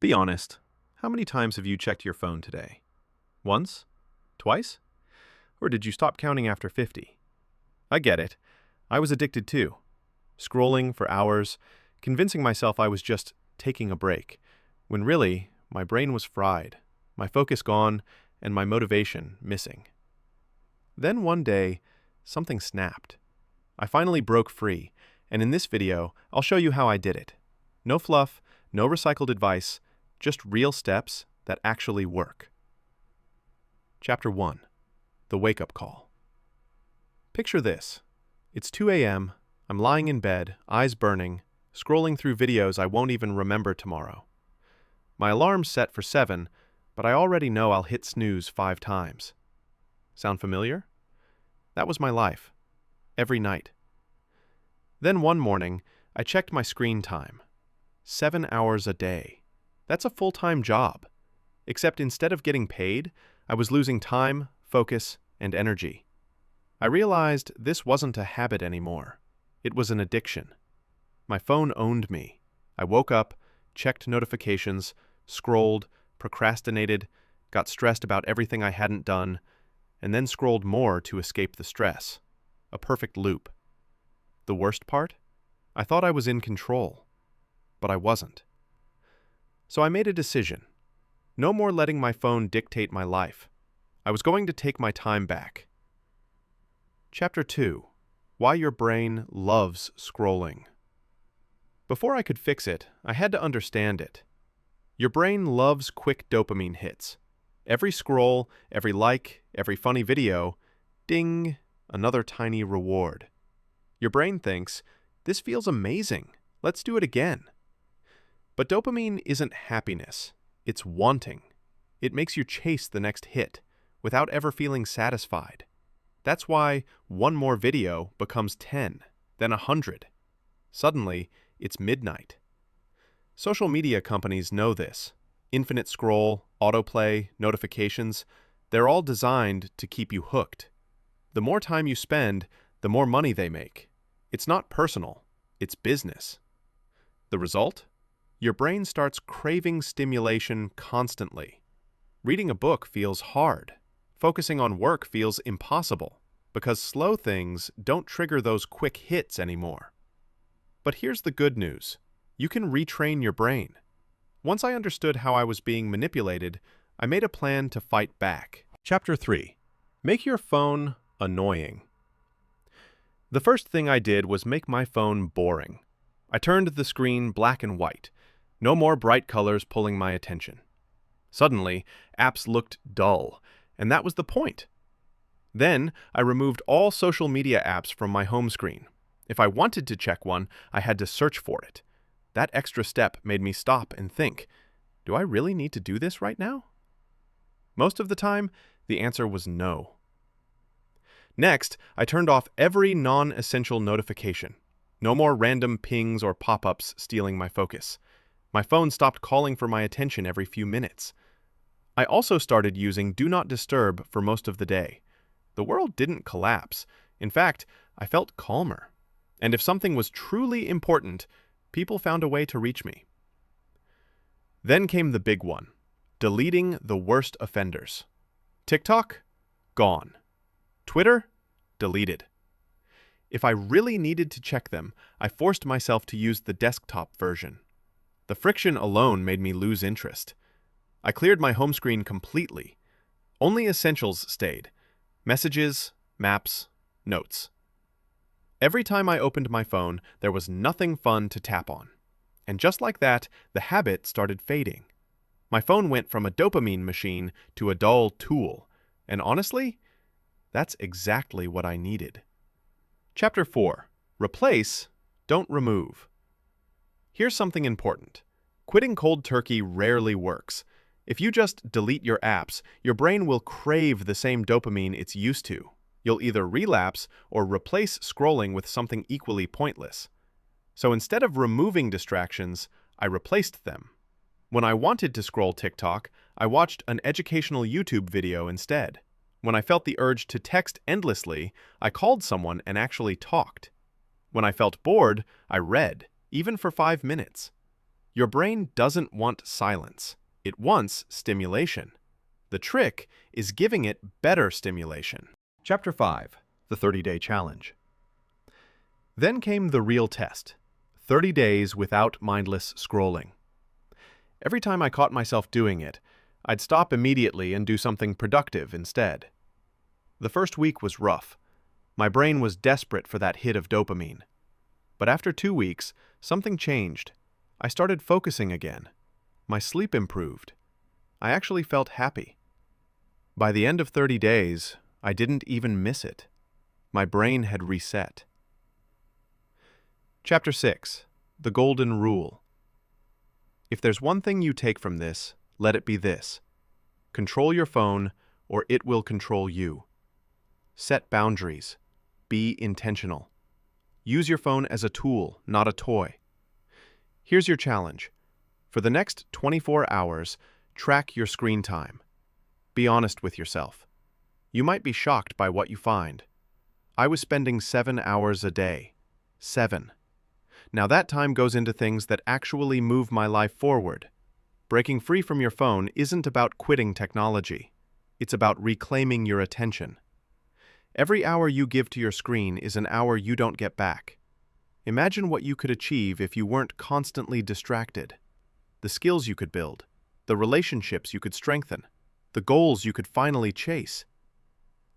Be honest, how many times have you checked your phone today? Once? Twice? Or did you stop counting after 50? I get it. I was addicted too. Scrolling for hours, convincing myself I was just taking a break, when really, my brain was fried, my focus gone, and my motivation missing. Then one day, something snapped. I finally broke free, and in this video, I'll show you how I did it. No fluff, no recycled advice, just real steps that actually work. Chapter 1. The Wake-Up Call. Picture this. It's 2 a.m., I'm lying in bed, eyes burning, scrolling through videos I won't even remember tomorrow. My alarm's set for 7, but I already know I'll hit snooze 5 times. Sound familiar? That was my life. Every night. Then one morning, I checked my screen time. 7 hours a day. That's a full-time job. Except instead of getting paid, I was losing time, focus, and energy. I realized this wasn't a habit anymore. It was an addiction. My phone owned me. I woke up, checked notifications, scrolled, procrastinated, got stressed about everything I hadn't done, and then scrolled more to escape the stress. A perfect loop. The worst part? I thought I was in control, but I wasn't. So I made a decision. No more letting my phone dictate my life. I was going to take my time back. Chapter 2. Why Your Brain Loves Scrolling. Before I could fix it, I had to understand it. Your brain loves quick dopamine hits. Every scroll, every like, every funny video, ding, another tiny reward. Your brain thinks, this feels amazing, let's do it again. But dopamine isn't happiness, it's wanting. It makes you chase the next hit, without ever feeling satisfied. That's why one more video becomes 10, then 100. Suddenly, it's midnight. Social media companies know this. Infinite scroll, autoplay, notifications, they're all designed to keep you hooked. The more time you spend, the more money they make. It's not personal, it's business. The result? Your brain starts craving stimulation constantly. Reading a book feels hard. Focusing on work feels impossible, because slow things don't trigger those quick hits anymore. But here's the good news. You can retrain your brain. Once I understood how I was being manipulated, I made a plan to fight back. Chapter 3. Make your phone annoying. The first thing I did was make my phone boring. I turned the screen black and white. No more bright colors pulling my attention. Suddenly, apps looked dull, and that was the point. Then, I removed all social media apps from my home screen. If I wanted to check one, I had to search for it. That extra step made me stop and think, do I really need to do this right now? Most of the time, the answer was no. Next, I turned off every non-essential notification. No more random pings or pop-ups stealing my focus. My phone stopped calling for my attention every few minutes. I also started using Do Not Disturb for most of the day. The world didn't collapse. In fact, I felt calmer. And if something was truly important, people found a way to reach me. Then came the big one, deleting the worst offenders. TikTok? Gone. Twitter? Deleted. If I really needed to check them, I forced myself to use the desktop version. The friction alone made me lose interest. I cleared my home screen completely. Only essentials stayed. Messages, maps, notes. Every time I opened my phone, there was nothing fun to tap on. And just like that, the habit started fading. My phone went from a dopamine machine to a dull tool. And honestly, that's exactly what I needed. Chapter 4. Replace, don't remove. Here's something important. Quitting cold turkey rarely works. If you just delete your apps, your brain will crave the same dopamine it's used to. You'll either relapse or replace scrolling with something equally pointless. So instead of removing distractions, I replaced them. When I wanted to scroll TikTok, I watched an educational YouTube video instead. When I felt the urge to text endlessly, I called someone and actually talked. When I felt bored, I read, even for 5 minutes. Your brain doesn't want silence. It wants stimulation. The trick is giving it better stimulation. Chapter 5. The 30-Day Challenge. Then came the real test. 30 days without mindless scrolling. Every time I caught myself doing it, I'd stop immediately and do something productive instead. The first week was rough. My brain was desperate for that hit of dopamine. But after 2 weeks, something changed. I started focusing again. My sleep improved. I actually felt happy. By the end of 30 days, I didn't even miss it. My brain had reset. Chapter 6. The Golden Rule. If there's one thing you take from this, let it be this. Control your phone, or it will control you. Set boundaries. Be intentional. Use your phone as a tool, not a toy. Here's your challenge. For the next 24 hours, track your screen time. Be honest with yourself. You might be shocked by what you find. I was spending 7 hours a day. 7. Now that time goes into things that actually move my life forward. Breaking free from your phone isn't about quitting technology. It's about reclaiming your attention. Every hour you give to your screen is an hour you don't get back. Imagine what you could achieve if you weren't constantly distracted. The skills you could build, the relationships you could strengthen, the goals you could finally chase.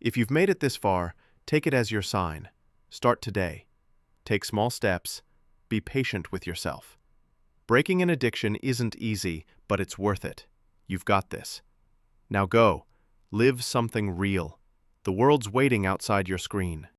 If you've made it this far, take it as your sign. Start today. Take small steps. Be patient with yourself. Breaking an addiction isn't easy, but it's worth it. You've got this. Now go. Live something real. The world's waiting outside your screen.